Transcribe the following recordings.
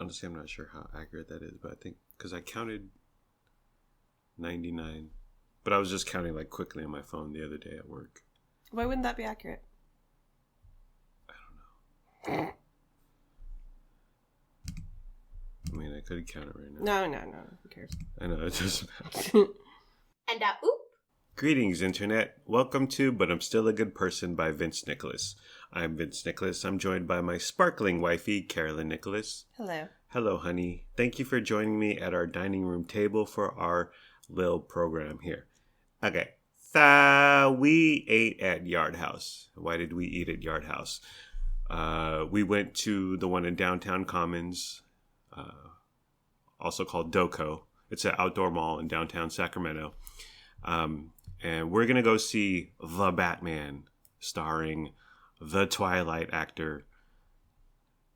honestly, I'm not sure how accurate that is, but I think because I counted 99, but I was just counting like quickly on my phone the other day at work. Why wouldn't that be accurate? I don't know. I mean, I could count it right now. No. Who cares? I know, it doesn't matter. And oop. Greetings, Internet. Welcome to But I'm Still a Good Person by Vince Nicholas. I'm Vince Nicholas. I'm joined by my sparkling wifey, Carolyn Nicholas. Hello. Hello, honey. Thank you for joining me at our dining room table for our little program here. Okay. So we ate at Yard House. Why did we eat at Yard House? We went to the one in downtown Commons, also called Doco. It's an outdoor mall in downtown Sacramento. And we're going to go see The Batman, starring the Twilight actor,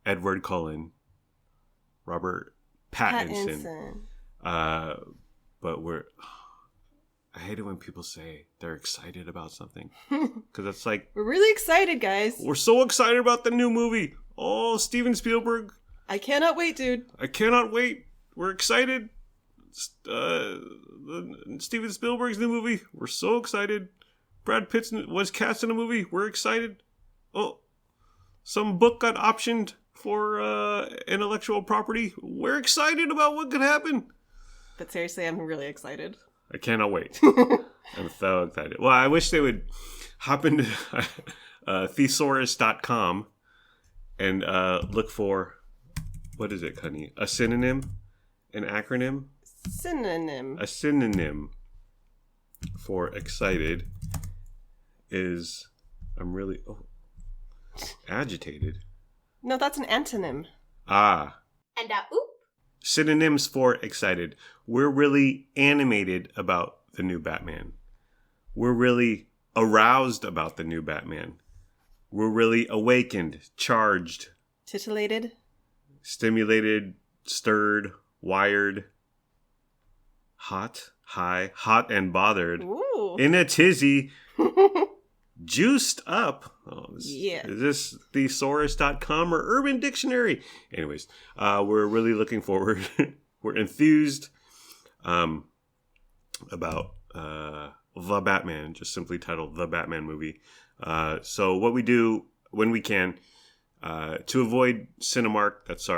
Edward Cullen, Robert Pattinson. But I hate it when people say they're excited about something. Because it's like... We're really excited, guys. We're so excited about the new movie. Oh, Steven Spielberg. I cannot wait, dude. I cannot wait. We're excited. Steven Spielberg's new movie. We're so excited. Brad Pitt was cast in a movie. We're excited. Oh, some book got optioned for intellectual property. We're excited about what could happen. But seriously, I'm really excited. I cannot wait. I'm so excited. Well, I wish they would hop into thesaurus.com and look for, what is it, honey? A synonym? An acronym? Synonym. A synonym for excited is, I'm really agitated. No, that's an antonym. Ah. And oop. Synonyms for excited. We're really animated about the new Batman. We're really aroused about the new Batman. We're really awakened, charged, titillated, stimulated, stirred, wired, hot, high, hot and bothered, ooh, in a tizzy, juiced up. Yeah. Is this thesaurus.com or Urban Dictionary? Anyways, we're really looking forward. We're enthused about The Batman, just simply titled The Batman Movie. So what we do when we can, to avoid Cinemark, that's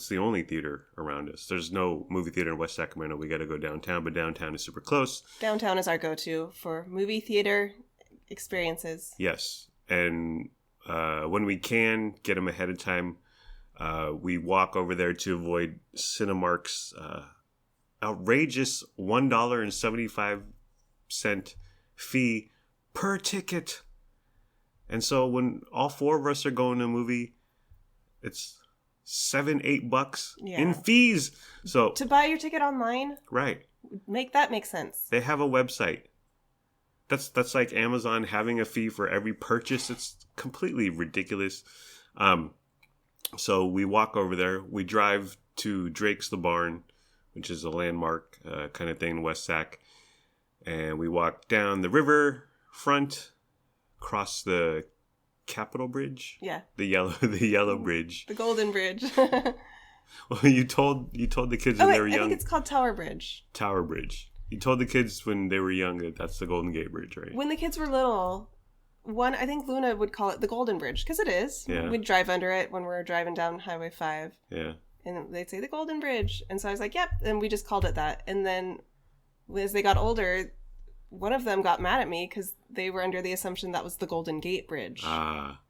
the only theater around us. There's no movie theater in West Sacramento. We got to go downtown, but downtown is super close. Downtown is our go-to for movie theater experiences. Yes. And when we can get them ahead of time, we walk over there to avoid Cinemark's outrageous $1.75 fee per ticket. And so when all four of us are going to a movie, it's $7-8 in fees. So to buy your ticket online, right, make sense. They have a website. That's like Amazon having a fee for every purchase. It's completely ridiculous. So we walk over there. We drive to Drake's the Barn, which is a landmark kind of thing in West Sac, and we walk down the river front, cross the Capitol Bridge. Yeah. The yellow bridge. The Golden Bridge. Well, you told the kids when they were young. I think it's called Tower Bridge. Tower Bridge. You told the kids when they were young that that's the Golden Gate Bridge, right? When the kids were little, I think Luna would call it the Golden Bridge, because it is. Yeah. We'd drive under it when we were driving down Highway 5. Yeah. And they'd say the Golden Bridge. And so I was like, yep. And we just called it that. And then as they got older, one of them got mad at me because they were under the assumption that was the Golden Gate Bridge. Ah.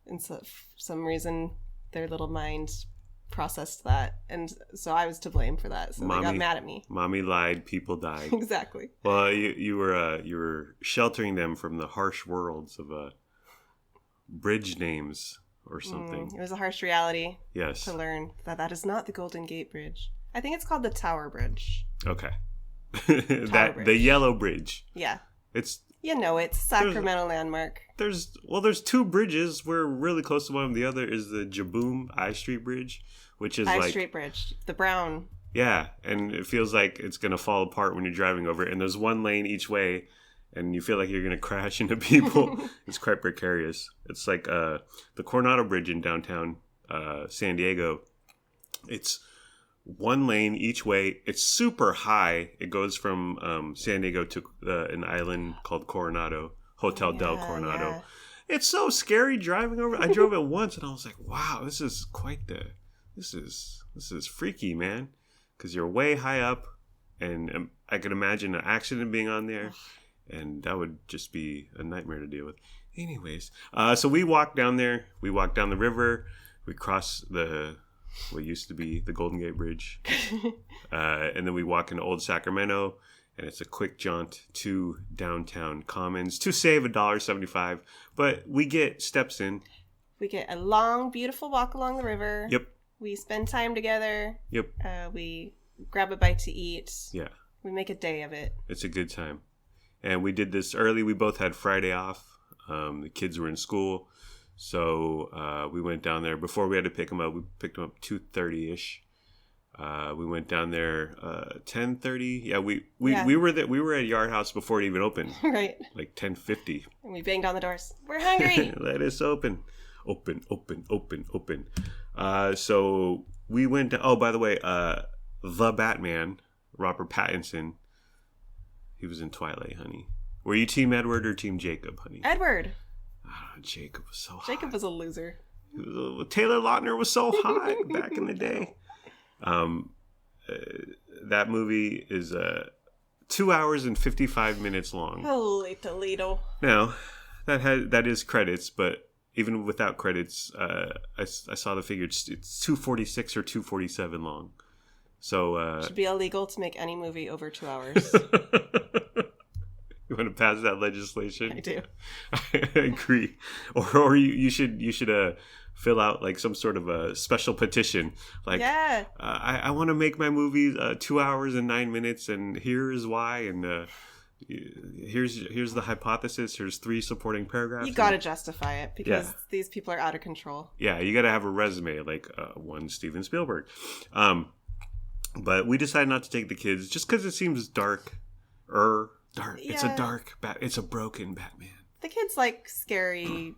And so for some reason, their little mind processed that. And so I was to blame for that. So they got mad at me. Mommy lied, people died. Exactly. Well, you were sheltering them from the harsh worlds of bridge names or something. It was a harsh reality. Yes. To learn that is not the Golden Gate Bridge. I think it's called the Tower Bridge. Okay. The yellow bridge. Yeah. It's it's Sacramento landmark. There's two bridges. We're really close to one. The other is the Jaboom I Street Bridge, which is I Street Bridge, the brown. Yeah, and it feels like it's gonna fall apart when you're driving over it. And there's one lane each way, and you feel like you're gonna crash into people. It's quite precarious. It's like the Coronado Bridge in downtown San Diego. It's one lane each way. It's super high. It goes from San Diego to an island called Coronado, Hotel del Coronado. Yeah. It's so scary driving over. I drove it once and I was like, wow, this is this is freaky, man. Because you're way high up and I could imagine an accident being on there. And that would just be a nightmare to deal with. Anyways, so we walked down there. We walked down the river. We crossed what used to be the Golden Gate Bridge. And then we walk into Old Sacramento. And it's a quick jaunt to downtown Commons to save $1.75. But we get steps in. We get a long, beautiful walk along the river. Yep. We spend time together. Yep. We grab a bite to eat. Yeah. We make a day of it. It's a good time. And we did this early. We both had Friday off. The kids were in school. So we went down there. Before we had to pick them up, we picked them up 2:30-ish. We went down there 10:30. Yeah, we were at Yard House before it even opened. Right. Like 10:50. And we banged on the doors. We're hungry. Let us open. Open. So we went to, oh, by the way, the Batman, Robert Pattinson, he was in Twilight, honey. Were you Team Edward or Team Jacob, honey? Edward. Oh, Jacob was so hot. Jacob was a loser. Taylor Lautner was so hot back in the day. That movie is 2 hours and 55 minutes long. Holy Toledo. Now, that is credits, but even without credits, I saw the figure. It's 246 or 247 long. So it should be illegal to make any movie over 2 hours. You want to pass that legislation? I do. I agree. Or you should fill out like some sort of a special petition. Like, yeah. I want to make my movie 2 hours and 9 minutes, and here is why, and here's the hypothesis. Here's 3 supporting paragraphs. You got to justify it because these people are out of control. Yeah, you got to have a resume like one Steven Spielberg. But we decided not to take the kids just because it seems dark. Dark. Yeah. It's a dark it's a broken Batman. The kids like scary,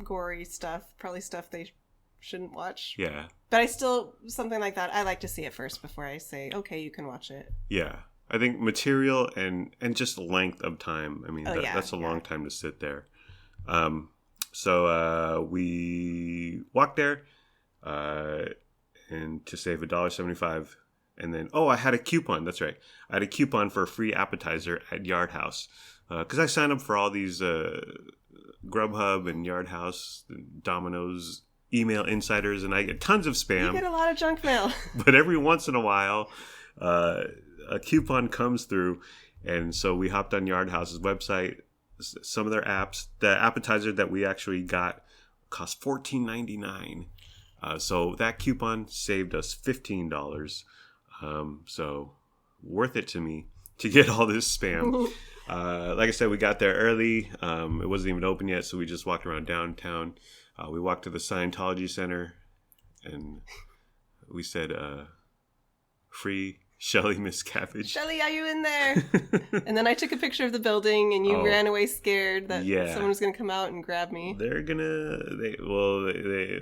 gory stuff. Probably stuff they shouldn't watch. Yeah. But I still, something like that, I like to see it first before I say, okay, you can watch it. Yeah. I think material and just length of time. I mean, that's a long time to sit there. So we walked there and to save $1.75. And then, I had a coupon. That's right. I had a coupon for a free appetizer at Yard House. Because I signed up for all these Grubhub and Yard House, and Domino's email insiders, and I get tons of spam. You get a lot of junk mail. But every once in a while, a coupon comes through. And so we hopped on Yard House's website. Some of their apps. The appetizer that we actually got cost $14.99. So that coupon saved us $15. So worth it to me to get all this spam. Like I said, we got there early. It wasn't even open yet, so we just walked around downtown. We walked to the Scientology Center, and we said, free Shelly Miscavige. Shelly, are you in there? And then I took a picture of the building, and you ran away scared that someone was going to come out and grab me. They're going to... They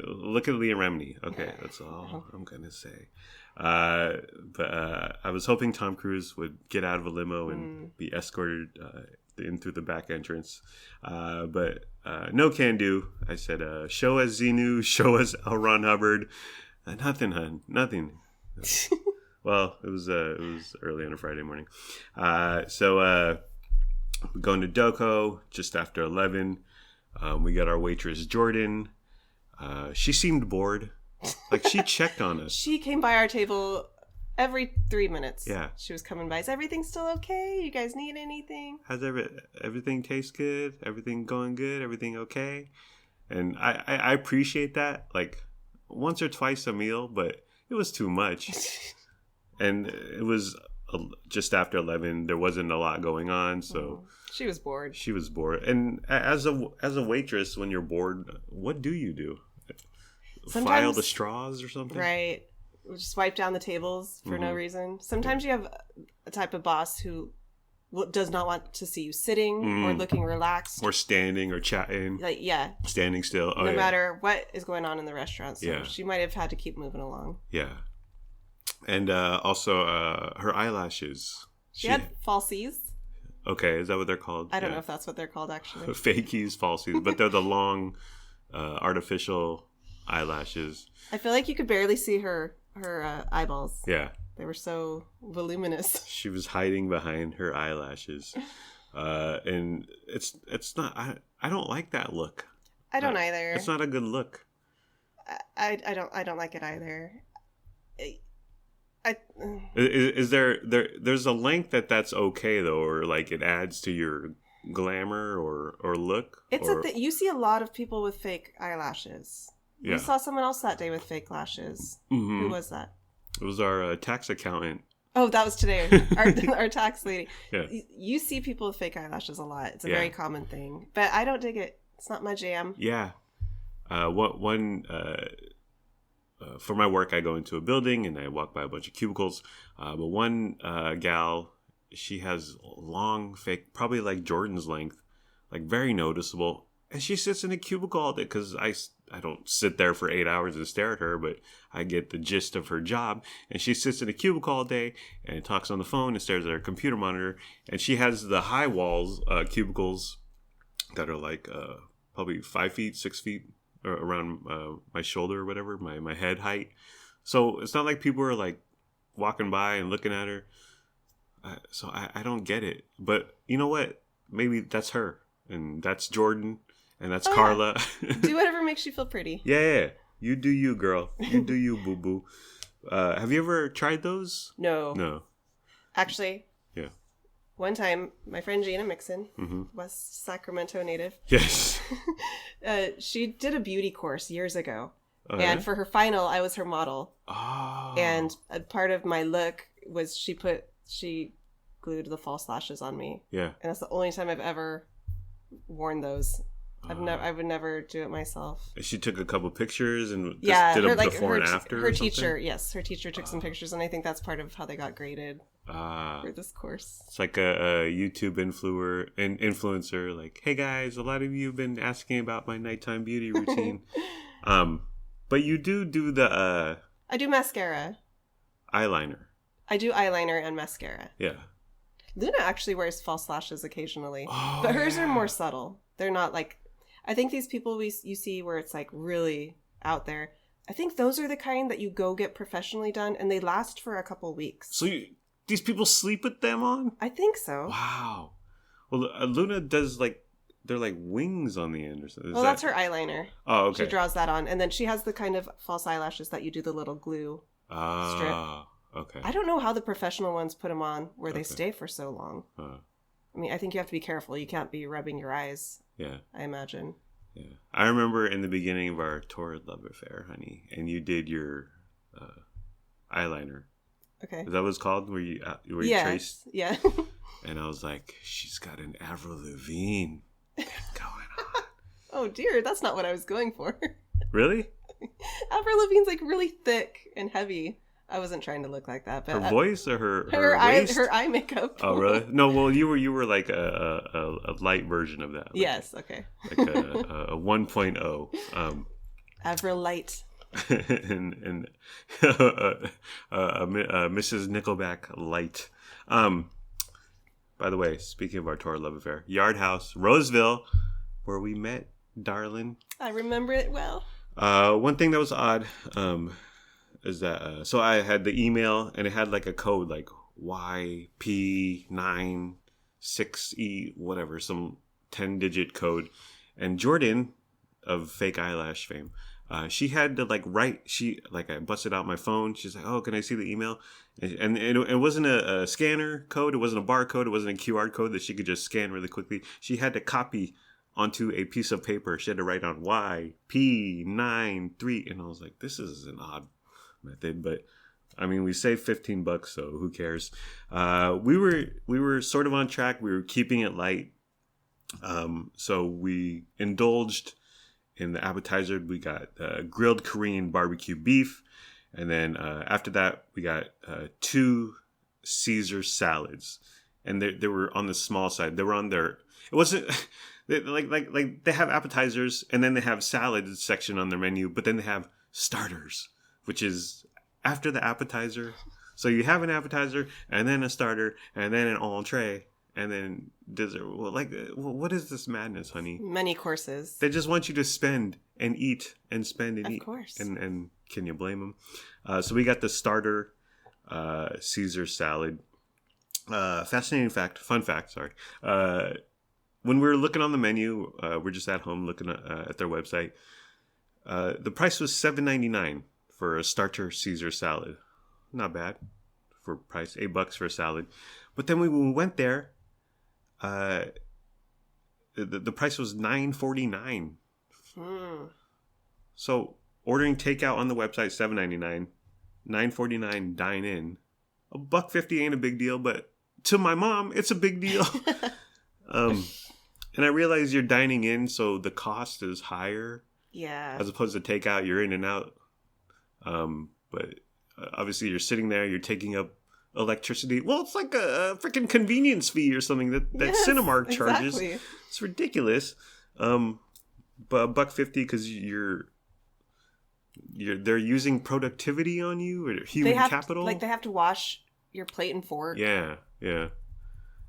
look at Leah Remini. Okay, that's all I'm going to say. But I was hoping Tom Cruise would get out of a limo and be escorted in through the back entrance. But no can do. I said, show us Xenu, show us L. Ron Hubbard. Nothing, hun. Nothing. Well, it was early on a Friday morning. So we're going to Doko just after 11. We got our waitress, Jordan. She seemed bored. Like, she checked on us. She came by our table every 3 minutes. Yeah. She was coming by. Is everything still okay? You guys need anything? How's everything taste good? Everything going good? Everything okay? And I appreciate that. Like, once or twice a meal, but it was too much. And it was just after 11. There wasn't a lot going on, so... She was bored. She was bored. And as a waitress, when you're bored, what do you do? Sometimes, file the straws or something? Right. Just wipe down the tables for no reason. Sometimes you have a type of boss who does not want to see you sitting or looking relaxed. Or standing or chatting. Like, yeah. Standing still. No matter what is going on in the restaurant. So she might have had to keep moving along. Yeah. And also her eyelashes. She had falsies. Okay, is that what they're called? I don't know if that's what they're called, actually. Fakies, falsies, but they're the long artificial eyelashes. I feel like you could barely see her eyeballs. Yeah. They were so voluminous. She was hiding behind her eyelashes. And it's not, I don't like that look. I don't either. It's not a good look. I don't like it either. Is there's a length that's okay though, or like it adds to your glamour or look? It's you see a lot of people with fake eyelashes. Yeah. We saw someone else that day with fake lashes. Mm-hmm. Who was that? It was our tax accountant. Oh, that was today. Our tax lady. Yeah. You see people with fake eyelashes a lot. It's a Yeah. very common thing. But I don't dig it. It's not my jam. Yeah. For my work, I go into a building and I walk by a bunch of cubicles. But one gal, she has long fake, probably like Jordan's length, like very noticeable. And she sits in a cubicle all day because I don't sit there for 8 hours and stare at her, but I get the gist of her job. And she sits in a cubicle all day and talks on the phone and stares at her computer monitor. And she has the high walls, cubicles that are like probably 5 feet, 6 feet around my shoulder or whatever, my head height. So it's not like people are like walking by and looking at her. So I don't get it. But you know what? Maybe that's her. And that's Jordan. And that's Carla. Yeah. Do whatever makes you feel pretty. Yeah. You do you, girl. You do you, boo-boo. Have you ever tried those? No. Actually. Yeah. One time, my friend Gina Mixon, West Sacramento native. Yes. She did a beauty course years ago. Oh, and yeah? for her final, I was her model. Oh. And a part of my look was she glued the false lashes on me. Yeah. And that's the only time I've ever worn those. I would never do it myself. She took a couple pictures and yeah, did her, a before and after. Her teacher, yes, her teacher took some pictures, and I think that's part of how they got graded for this course. It's like a YouTube influencer. Like, hey guys, a lot of you have been asking about my nighttime beauty routine. But you do the I do mascara. Eyeliner. I do eyeliner and mascara. Yeah. Luna actually wears false lashes occasionally, but hers are more subtle. They're not like, I think these people you see where it's like really out there, I think those are the kind that you go get professionally done and they last for a couple weeks. So these people sleep with them on? I think so. Wow. Well, Luna does they're like wings on the end or something. That's her eyeliner. Oh, okay. She draws that on. And then she has the kind of false eyelashes that you do the little glue strip. Okay. I don't know how the professional ones put them on where they stay for so long. I mean, I think you have to be careful. You can't be rubbing your eyes. Yeah. I imagine. Yeah. I remember in the beginning of our torrid love affair, honey, and you did your eyeliner. Okay. Is that what it's called? Where you traced? Yeah. And I was like, she's got an Avril Lavigne going on. Oh dear, that's not what I was going for. Really? Avril Lavigne's like really thick and heavy. I wasn't trying to look like that, but her voice or her waist? Her eye makeup. Oh really? No, well you were like a light version of that. Like, yes, okay. Like a 1.0. Avril Light. and Mrs. Nickelback Light. By the way, speaking of our tour love affair, Yard House, Roseville, where we met, darling. I remember it well. One thing that was odd is that so I had the email and it had like a code like YP96E whatever, some 10-digit code, and Jordan of fake eyelash fame, she had to I busted out my phone. She's like, oh, can I see the email? And it wasn't a scanner code. It wasn't a barcode. It wasn't a QR code that she could just scan really quickly. She had to copy onto a piece of paper. She had to write on YP93. And I was like, this is an odd method, but I mean, we saved $15, so who cares? We were sort of on track. We were keeping it light. So we indulged in the appetizer. We got grilled Korean barbecue beef. And then after that, we got 2 Caesar salads. And they were on the small side. They were on their... It wasn't... Like they have appetizers and then they have salad section on their menu, but then they have starters, which is after the appetizer. So you have an appetizer and then a starter and then an entree and then dessert. Well, what is this madness, honey? Many courses. They just want you to spend and eat and spend and eat. Of course. And can you blame them? So we got the starter Caesar salad. Fascinating fact, fun fact, sorry. When we were looking on the menu, we're just at home looking at their website. The price was $7.99 for a starter Caesar salad. Not bad for price, $8 for a salad. But then when we went there, the price was $9.49. So ordering takeout on the website $7.99, $9.49 dine in. $1.50 ain't a big deal, but to my mom, it's a big deal. And I realize you're dining in, so the cost is higher. Yeah. As opposed to takeout, you're in and out. But obviously, you're sitting there, you're taking up electricity. Well, it's like a freaking convenience fee or something that Yes, Cinemark charges. exactly. It's ridiculous. But $1.50 because they're using productivity on you or human capital. They have to wash your plate and fork. Yeah.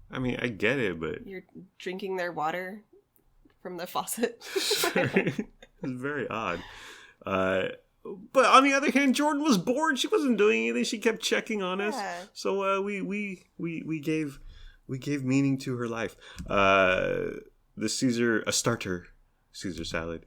I mean, I get it, but You're drinking their water from the faucet. it's very odd. But on the other hand, Jordan was bored. She wasn't doing anything. She kept checking on us. Yeah. So we gave meaning to her life. The starter Caesar salad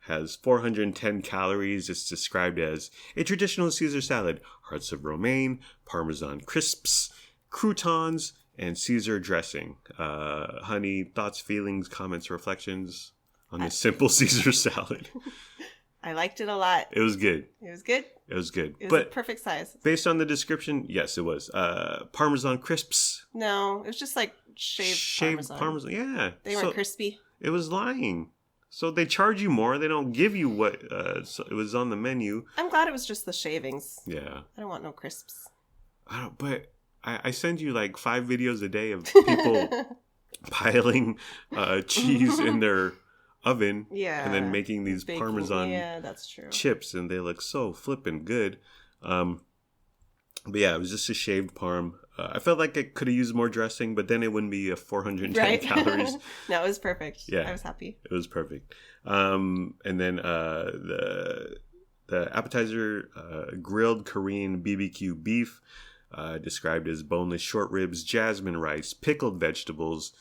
has 410 calories. It's described as a traditional Caesar salad: hearts of romaine, Parmesan crisps, croutons, and Caesar dressing. Honey, thoughts, feelings, comments, reflections on this simple Caesar salad? I liked it a lot. It was good. It was good. It was good. It was But a perfect size. based on the description, yes, it was. Parmesan crisps. No, it was just like shaved Parmesan. Yeah. They weren't crispy. It was lying. So they charge you more. They don't give you what it was on the menu. I'm glad it was just the shavings. Yeah. I don't want no crisps. But I send you like 5 videos a day of people piling cheese in their oven. Yeah. And then making these Baking. Parmesan Yeah, that's true. chips. And they look so flippin' good. But yeah, it was just a shaved parm. I felt like I could have used more dressing, but then it wouldn't be 410 calories. No, it was perfect. Yeah. I was happy. It was perfect. And then the appetizer, grilled Korean BBQ beef, described as boneless short ribs, jasmine rice, pickled vegetables,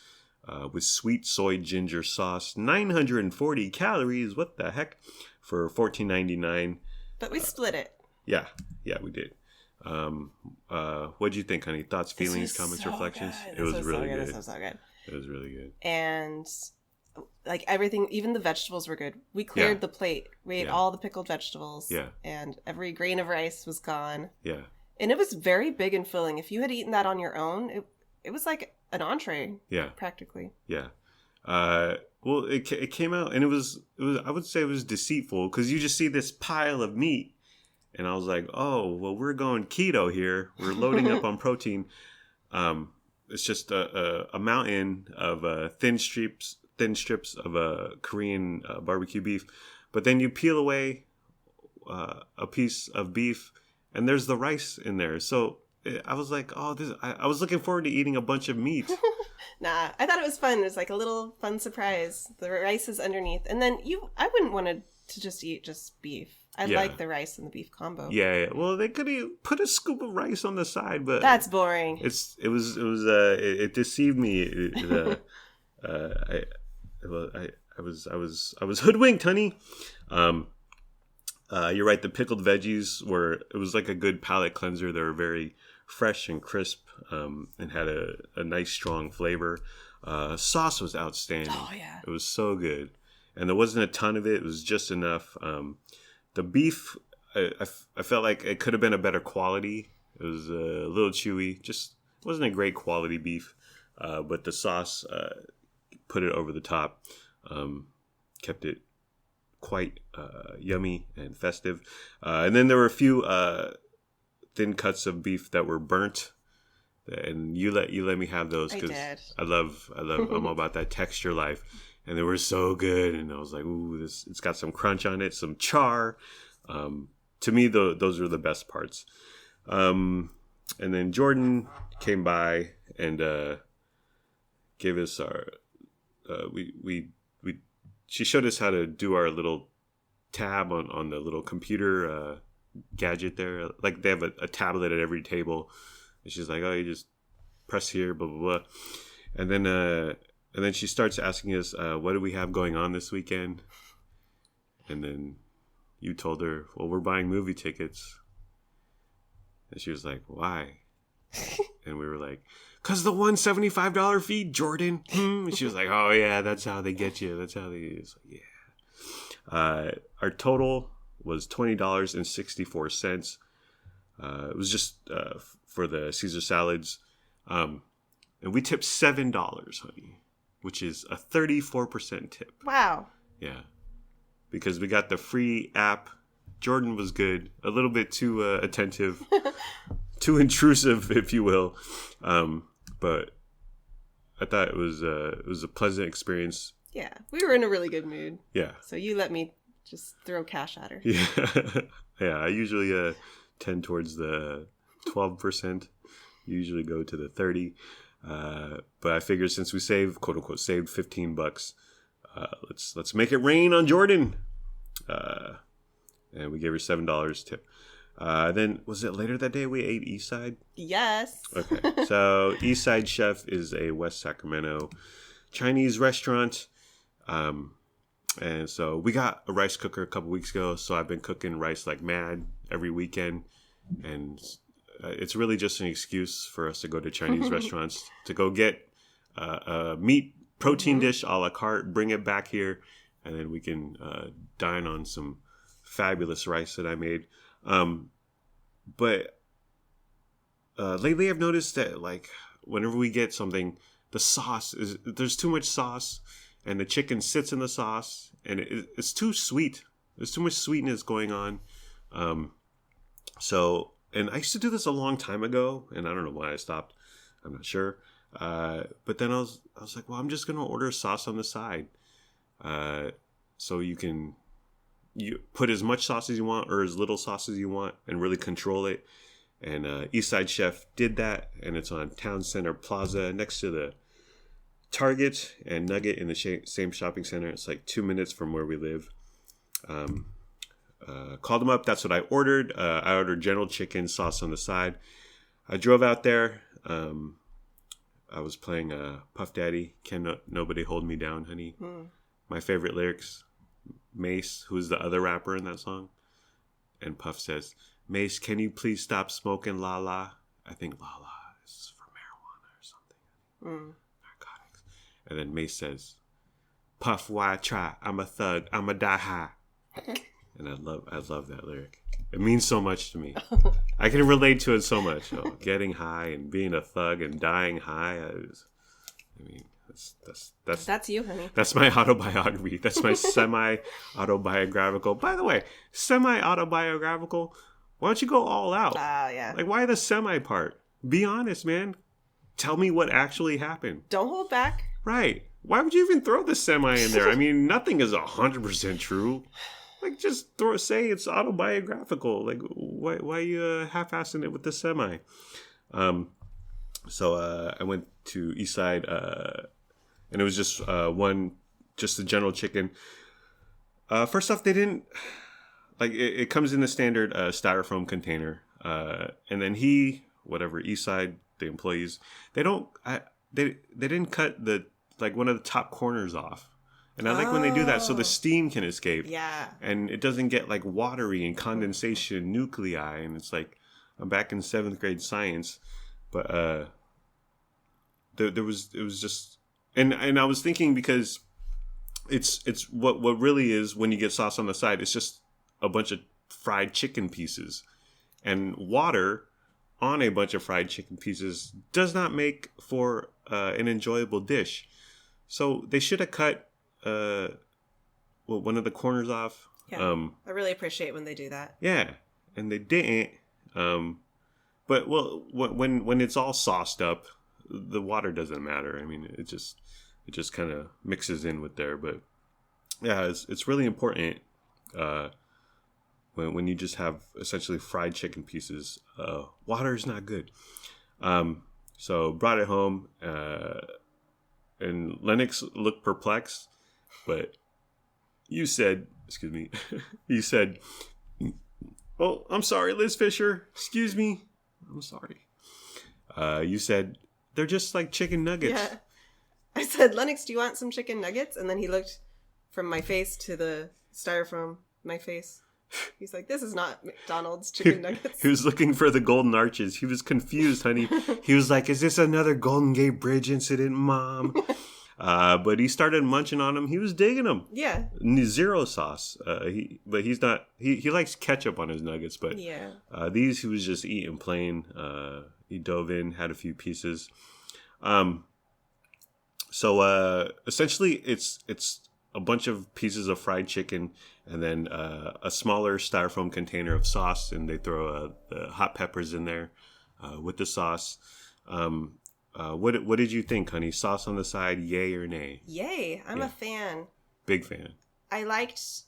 with sweet soy ginger sauce, 940 calories. What the heck? For $14.99. But we split it. Yeah, we did. What'd you think, honey? Thoughts, feelings, comments, reflections? It was really good. This was so good. It was really good. And like everything, even the vegetables were good. We cleared the plate. We ate all the pickled vegetables. Yeah. And every grain of rice was gone. Yeah. And it was very big and filling. If you had eaten that on your own, it was like an entree. Yeah. Practically. Yeah. Well, it came out and it was I would say it was deceitful because you just see this pile of meat. And I was like, oh, well, we're going keto here. We're loading up on protein. It's just a mountain of thin strips of Korean barbecue beef. But then you peel away a piece of beef, and there's the rice in there. So I was like, oh, I was looking forward to eating a bunch of meat. Nah, I thought it was fun. It was like a little fun surprise. The rice is underneath. And then I wouldn't want to just eat just beef. I like the rice and the beef combo. Yeah. Well, they could have put a scoop of rice on the side, but that's boring. It deceived me. I was hoodwinked, honey. You're right. The pickled veggies it was like a good palate cleanser. They were very fresh and crisp, and had a nice strong flavor. Sauce was outstanding. Oh yeah, it was so good, and there wasn't a ton of it. It was just enough. The beef, I felt like it could have been a better quality. It was a little chewy. Just wasn't a great quality beef. But the sauce put it over the top. Kept it quite yummy and festive. And then there were a few thin cuts of beef that were burnt. And you let me have those because I love I'm all about that texture life. And they were so good, and I was like, "Ooh, it's got some crunch on it, some char." to me, those are the best parts. And then Jordan came by and gave us our. She showed us how to do our little tab on the little computer gadget there. Like they have a tablet at every table. And she's like, "Oh, you just press here, blah blah blah," and then she starts asking us, "What do we have going on this weekend?" And then you told her, "Well, we're buying movie tickets," and she was like, "Why?" And we were like, "'Cause the $175 fee, Jordan." And she was like, "Oh yeah, that's how they get you. That's how they." It's like, yeah. Our total was $20.64. It was just for the Caesar salads, and we tipped $7, honey, which is a 34% tip. Wow. Yeah, because we got the free app. Jordan was good, a little bit too attentive, too intrusive, if you will, but I thought it was a pleasant experience. Yeah, we were in a really good mood. Yeah. So you let me just throw cash at her. Yeah. Yeah, I usually tend towards the 12%. Usually go to the 30. But I figured since we saved, quote unquote, saved $15, let's make it rain on Jordan. And we gave her $7 tip. Then was it later that day we ate Eastside? Yes. Okay. So Eastside Chef is a West Sacramento Chinese restaurant. And so we got a rice cooker a couple weeks ago. So I've been cooking rice like mad every weekend. And it's really just an excuse for us to go to Chinese restaurants, to go get a meat protein dish a la carte, bring it back here, and then we can dine on some fabulous rice that I made. But lately I've noticed that like whenever we get something, the sauce there's too much sauce, and the chicken sits in the sauce, and it's too sweet. There's too much sweetness going on. And I used to do this a long time ago, and I don't know why I stopped. I'm not sure. But then I was like, well, I'm just gonna order sauce on the side. So you put as much sauce as you want or as little sauce as you want and really control it. And Eastside Chef did that, and it's on Town Center Plaza next to the Target and Nugget in the same shopping center. It's like 2 minutes from where we live. Called them up. That's what I ordered. I ordered General Chicken, sauce on the side. I drove out there. I was playing Puff Daddy. Can Nobody Hold Me Down, Honey. My favorite lyrics. Mace, who's the other rapper in that song. And Puff says, "Mace, can you please stop smoking La La?" I think La La is for marijuana or something. Narcotics. And then Mace says, "Puff, why try? I'm a thug. I'm a die high." And I love that lyric. It means so much to me. I can relate to it so much. Oh, getting high and being a thug and dying high. That's you, honey. That's my autobiography. That's my semi-autobiographical. By the way, semi-autobiographical. Why don't you go all out? Yeah. Like, why the semi part? Be honest, man. Tell me what actually happened. Don't hold back. Right. Why would you even throw the semi in there? I mean, nothing is 100% true. Like, just say it's autobiographical. Like, why are you half-assing it with the semi? So I went to Eastside, and it was just the General Chicken. First off, they didn't it comes in the standard styrofoam container, and then Eastside, the employees, they didn't cut one of the top corners off. And I like when they do that so the steam can escape. Yeah. And it doesn't get like watery and condensation nuclei. And it's like, I'm back in 7th grade science. But it was just, and I was thinking, because it's what really is when you get sauce on the side, it's just a bunch of fried chicken pieces. And water on a bunch of fried chicken pieces does not make for an enjoyable dish. So they should have cut one of the corners off. Yeah, I really appreciate when they do that. Yeah, and they didn't. But when it's all sauced up, the water doesn't matter. I mean, it just kind of mixes in with there. But yeah, it's really important when you just have essentially fried chicken pieces, water is not good. So brought it home, and Lennox looked perplexed, but you said, excuse me, you said, "Oh, I'm sorry, Liz Fisher. Excuse me. I'm sorry." You said, "They're just like chicken nuggets." Yeah. I said, "Lennox, do you want some chicken nuggets?" And then he looked from my face to the styrofoam, my face. He's like, "This is not McDonald's chicken nuggets." He was looking for the golden arches. He was confused, honey. He was like, "Is this another Golden Gate Bridge incident, Mom?" But he started munching on them. He was digging them. Yeah. Zero sauce. But he's not. He likes ketchup on his nuggets. But Yeah. these he was just eating plain. He dove in, had a few pieces. So essentially, it's a bunch of pieces of fried chicken, and then a smaller styrofoam container of sauce, and they throw the hot peppers in there with the sauce. What did you think, honey? Sauce on the side, yay or nay? Yay. I'm a fan. Big fan. I liked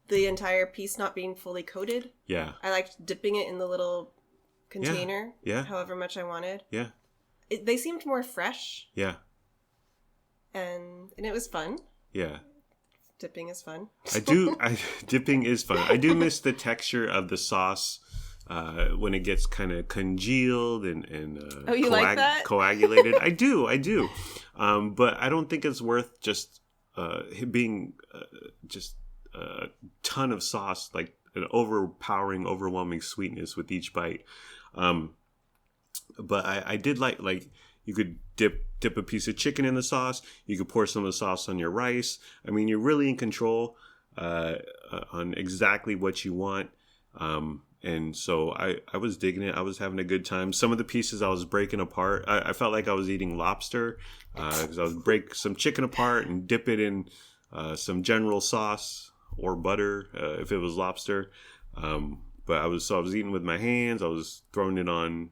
the entire piece not being fully coated. Yeah. I liked dipping it in the little container. Yeah. However much I wanted. Yeah. They seemed more fresh. Yeah. And it was fun. Yeah. Dipping is fun. Dipping is fun. I do miss the texture of the sauce when it gets kind of congealed and you like that? Coagulated. I do. But I don't think it's worth just being just a ton of sauce, like an overwhelming sweetness with each bite. But I did like you could dip a piece of chicken in the sauce. You could pour some of the sauce on your rice. I mean, you're really in control on exactly what you want. And so I was digging it. I was having a good time. Some of the pieces I was breaking apart. I felt like I was eating lobster because I would break some chicken apart and dip it in some general sauce or butter if it was lobster. But I was eating with my hands. I was throwing it on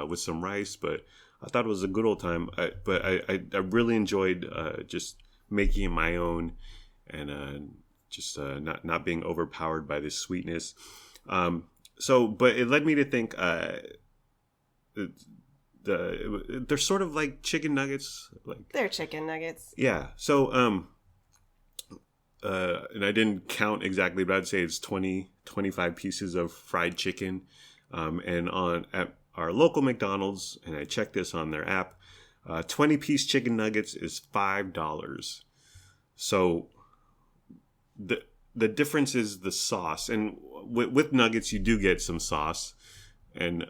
with some rice, but I thought it was a good old time. But I really enjoyed just making it my own and just not being overpowered by this sweetness. But it led me to think they're sort of like chicken nuggets. They're chicken nuggets. Yeah. So and I didn't count exactly, but I'd say it's 25 pieces of fried chicken. And at our local McDonald's, and I checked this on their app, 20-piece chicken nuggets is $5. So the difference is the sauce, and with nuggets you do get some sauce, and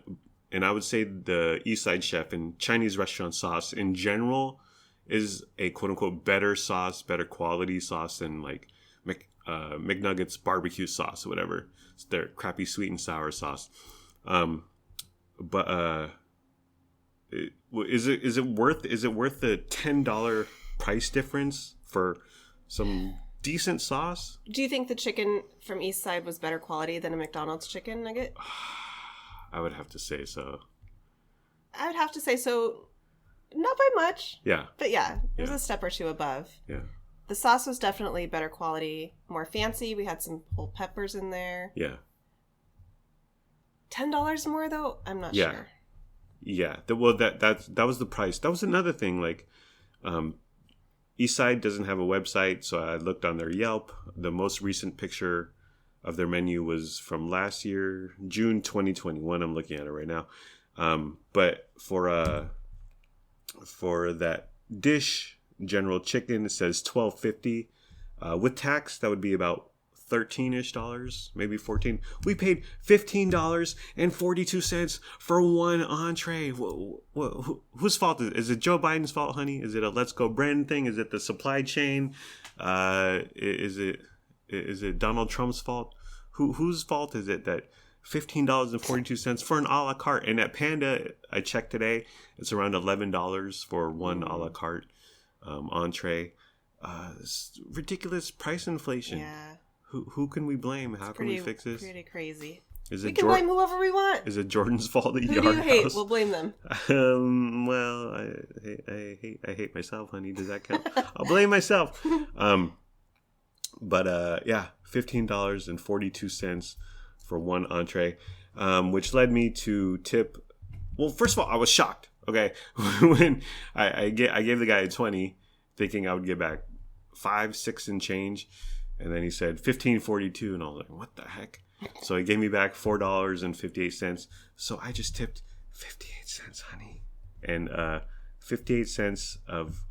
I would say the Eastside Chef and Chinese restaurant sauce in general is a quote unquote better sauce, better quality sauce than like McNuggets barbecue sauce or whatever. It's their crappy sweet and sour sauce. But is it worth the $10 price difference for some decent sauce? Do you think the chicken from Eastside was better quality than a McDonald's chicken nugget? I would have to say so. I would have to say so. Not by much. Yeah. But yeah, it was a step or two above. Yeah. The sauce was definitely better quality, more fancy. We had some whole peppers in there. Yeah. $10 more though? I'm not sure. Yeah. That was the price. That was another thing. Like, Eastside doesn't have a website, so I looked on their Yelp. The most recent picture of their menu was from last year, June 2021. I'm looking at it right now. But for that dish, General Chicken, it says $12.50. With tax, that would be about $13-ish, maybe $14. We paid $15.42 for one entree. Whose fault is it? Is it Joe Biden's fault, honey? Is it a Let's Go Brandon thing? Is it the supply chain? Is it Donald Trump's fault? Whose fault is it that $15.42 for an a la carte? And at Panda, I checked today, it's around $11 for one a la carte entree. It's ridiculous price inflation. Yeah. Who can we blame? How can we fix this? Pretty crazy. We can blame whoever we want. Is it Jordan's fault at Who Yard do you hate? House? We'll blame them. Well, I hate myself, honey. Does that count? I'll blame myself. But yeah, $15.42 for one entree, which led me to tip. Well, first of all, I was shocked. Okay, when I gave the guy a 20, thinking I would get back 5, 6 and change, and then he said $15.42, and I was like, what the heck? So he gave me back $4.58. So I just tipped 58 cents, honey, and 58 cents of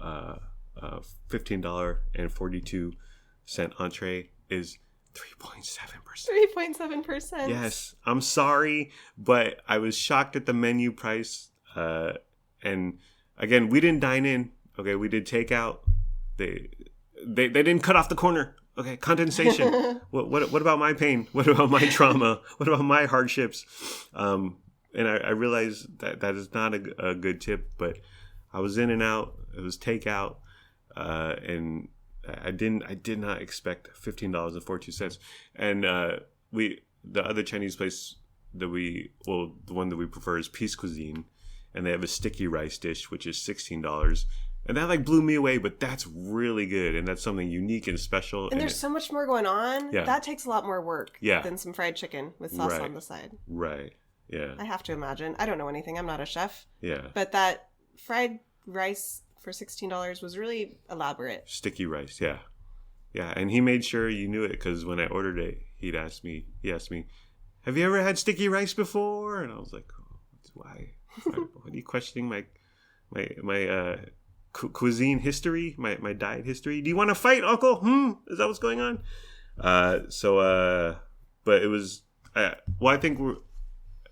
$15.42 entree is 3.7%. 3.7%. Yes, I'm sorry, but I was shocked at the menu price. And again, we didn't dine in. Okay, we did takeout. They didn't cut off the corner. Okay, condensation. What about my pain? What about my trauma? What about my hardships? And I realized that is not a good tip. But I was in and out. It was takeout, and I did not expect $15.42. And the other Chinese place the one that we prefer is Peace Cuisine, and they have a sticky rice dish which is $16. And that blew me away, but that's really good, and that's something unique and special. And there's so much more going on. Yeah. That takes a lot more work Yeah. than some fried chicken with sauce Right. on the side. Right. Yeah. I have to imagine. I don't know anything. I'm not a chef. Yeah. But that fried rice for $16 was really elaborate. Sticky rice. Yeah. Yeah. And he made sure you knew it, because when I ordered it, he asked me, have you ever had sticky rice before? And I was like, oh, why? What are you questioning my cuisine history, my diet history? Do you want to fight, Uncle? Is that what's going on? But it was, I think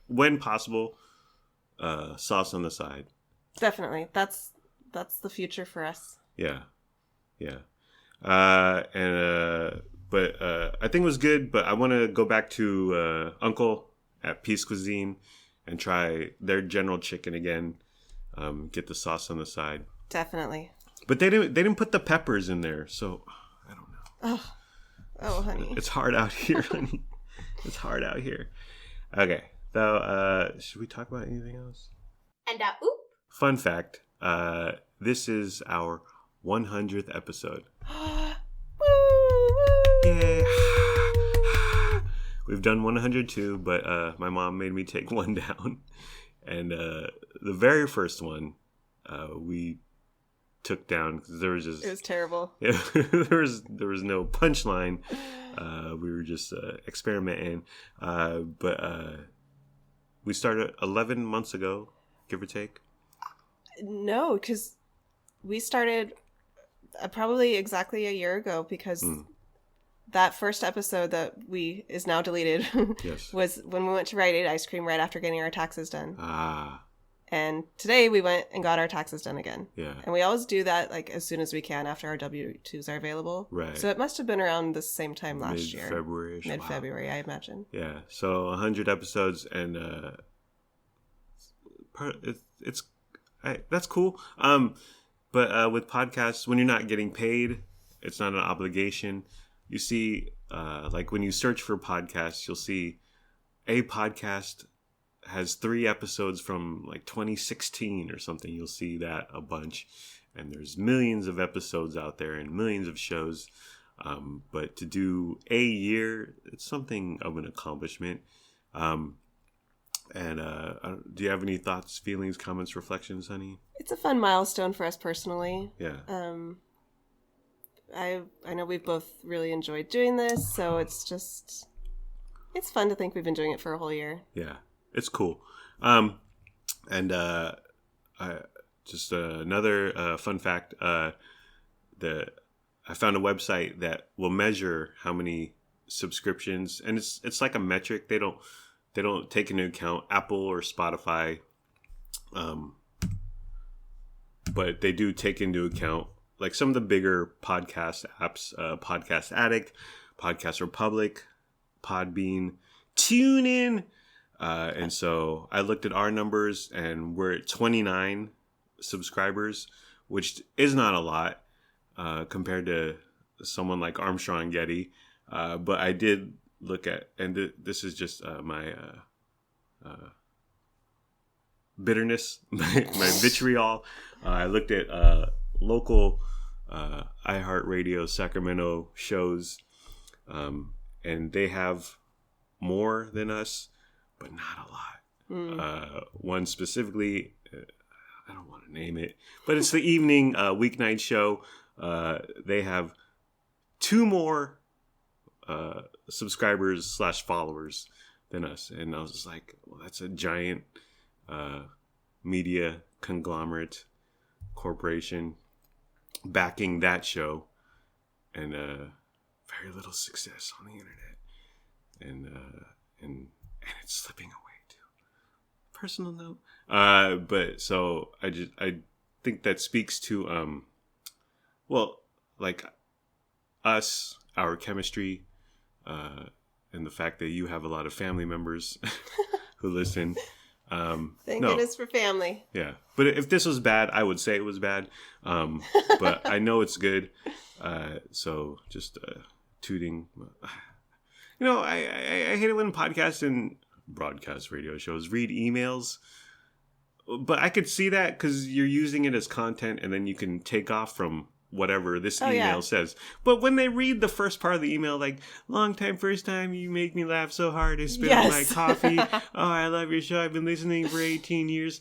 when possible, sauce on the side. Definitely. That's the future for us. Yeah. But I think it was good, but I want to go back to Uncle at Peace Cuisine and try their General Chicken again. Get the sauce on the side. Definitely. But they didn't put the peppers in there, so I don't know. Oh, honey. It's hard out here, honey. It's hard out here. Okay. So, should we talk about anything else? And oop. Fun fact, this is our 100th episode. Yay. We've done 102, but my mom made me take one down. And the very first one, we took down because there was just... It was terrible. Yeah, there was no punchline. We were just experimenting. But we started 11 months ago, give or take. No, because we started probably exactly a year ago, because that first episode that is now deleted Yes. was when we went to Rite Aid ice cream right after getting our taxes done. Ah, And today we went and got our taxes done again. yeah. And we always do that as soon as we can after our W-2s are available. Right. So it must have been around the same time last year. Mid-February. Mid-February, I imagine. Yeah. So 100 episodes, and that's cool. But with podcasts, when you're not getting paid, it's not an obligation. You see, when you search for podcasts, you'll see a podcast has 3 episodes from 2016 or something. You'll see that a bunch. And there's millions of episodes out there and millions of shows. But to do a year, it's something of an accomplishment. Do you have any thoughts, feelings, comments, reflections, honey? It's a fun milestone for us personally. Yeah. I know we've both really enjoyed doing this, so it's fun to think we've been doing it for a whole year. Yeah, it's cool. Just another fun fact. I found a website that will measure how many subscriptions, and it's like a metric. They don't take into account Apple or Spotify, but they do take into account some of the bigger podcast apps, Podcast Addict, Podcast Republic, Podbean, TuneIn. And so I looked at our numbers, and we're at 29 subscribers, which is not a lot compared to someone like Armstrong Getty. But I did look at, and this is just my bitterness, my vitriol. I looked at local iHeartRadio Sacramento shows, And they have more than us, but not a lot. One specifically, I don't want to name it, but it's the evening weeknight show. They have 2 more subscribers / followers than us. And I was just like, well, that's a giant media conglomerate corporation backing that show, and very little success on the internet, and it's slipping away too. Personal note, but so I think that speaks to well, like us, our chemistry, and the fact that you have a lot of family members who listen. Thank goodness for family. Yeah. But if this was bad, I would say it was bad. But I know it's good. So just tooting. You know, I hate it when podcasts and broadcast radio shows read emails. But I could see that because you're using it as content and then you can take off from whatever this email says. But when they read the first part of the email, like, long time, first time, you make me laugh so hard, I spit on my coffee. Oh, I love your show. I've been listening for 18 years.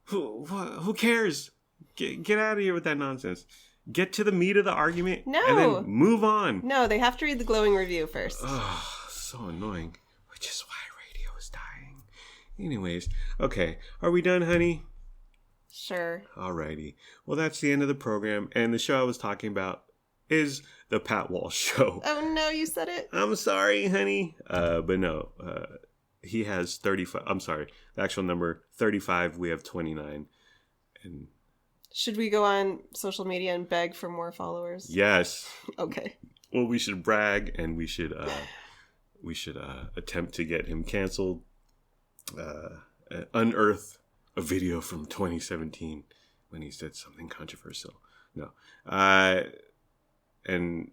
Who cares? Get out of here with that nonsense. Get to the meat of the argument and then move on. No, they have to read the glowing review first. Oh, so annoying. Which is why radio is dying. Anyways, okay. Are we done, honey? Sure. Alrighty. Well, that's the end of the program. And the show I was talking about is the Pat Walsh Show. Oh, no, you said it. I'm sorry, honey. But no, he has 35. I'm sorry. The actual number, 35. We have 29. And should we go on social media and beg for more followers? Yes. Okay. Well, we should brag, and we should attempt to get him canceled. Unearth a video from 2017 when he said something controversial. No. And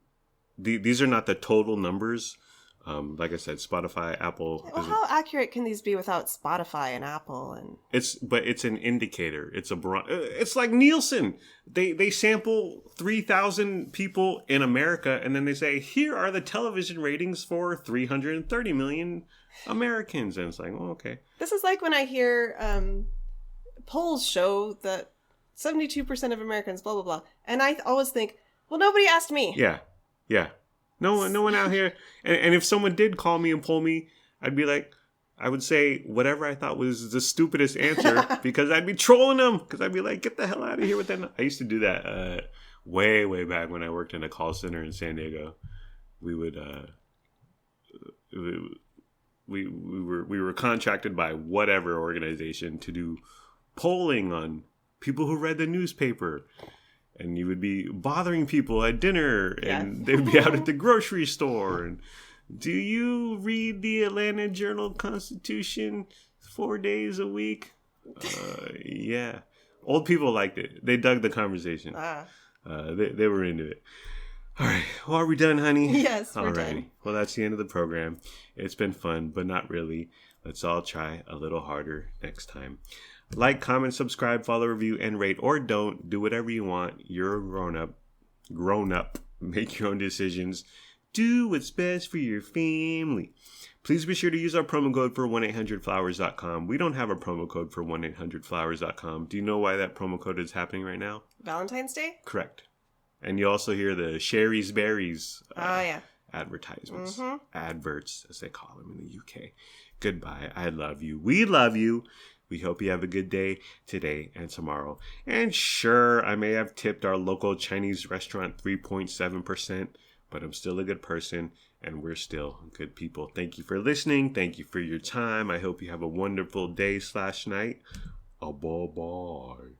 these are not the total numbers. Like I said, Spotify, Apple. Well, how accurate can these be without Spotify and Apple? And it's an indicator. It's like Nielsen. They sample 3,000 people in America, and then they say, here are the television ratings for 330 million Americans. And it's like, oh, okay. This is like when I hear polls show that 72% of Americans, blah, blah, blah. And I always think, well, nobody asked me. Yeah. No one out here. And if someone did call me and poll me, I'd be like, I would say whatever I thought was the stupidest answer because I'd be trolling them. Because I'd be like, get the hell out of here with that. I used to do that way, way back when I worked in a call center in San Diego. We would, we were contracted by whatever organization to do polling on people who read the newspaper. And you would be bothering people at dinner, and they'd be out at the grocery store. And do you read the Atlanta Journal-Constitution 4 days a week? Yeah. Old people liked it. They dug the conversation. They were into it. All right. Well, are we done, honey? Yes, we're done. Well, that's the end of the program. It's been fun, but not really. Let's all try a little harder next time. Like, comment, subscribe, follow, review, and rate, or don't. Do whatever you want. You're a grown up. Make your own decisions. Do what's best for your family. Please be sure to use our promo code for 1-800-Flowers.com. We don't have a promo code for 1-800-Flowers.com. Do you know why that promo code is happening right now? Valentine's Day? Correct. And you also hear the Sherry's Berries advertisements. Mm-hmm. Adverts, as they call them in the UK. Goodbye. I love you. We love you. We hope you have a good day today and tomorrow. And sure, I may have tipped our local Chinese restaurant 3.7%, but I'm still a good person, and we're still good people. Thank you for listening. Thank you for your time. I hope you have a wonderful day / night. Bye-bye.